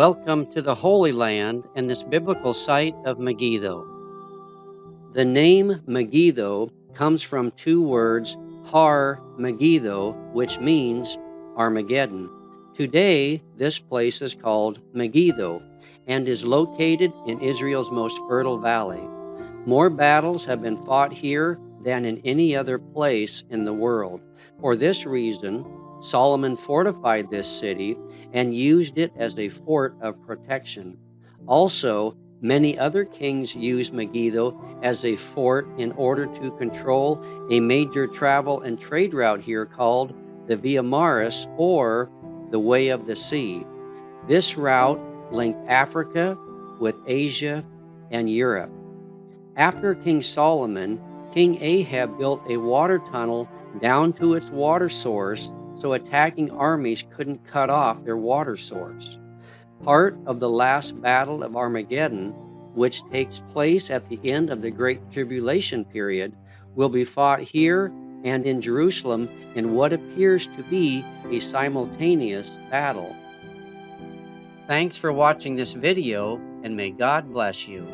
Welcome to the Holy Land and this biblical site of Megiddo. The name Megiddo comes from two words, Har-Megiddo, which means Armageddon. Today, this place is called Megiddo and is located in Israel's most fertile valley. More battles have been fought here than in any other place in the world. For this reason, Solomon fortified this city and used it as a fort of protection. Also, many other kings used Megiddo as a fort in order to control a major travel and trade route here called the Via Maris, or the Way of the Sea. This route linked Africa with Asia and Europe. After King Solomon, King Ahab built a water tunnel down to its water source so attacking armies couldn't cut off their water source. Part of the last battle of Armageddon, which takes place at the end of the Great Tribulation period, will be fought here and in Jerusalem in what appears to be a simultaneous battle. Thanks for watching this video, and may God bless you.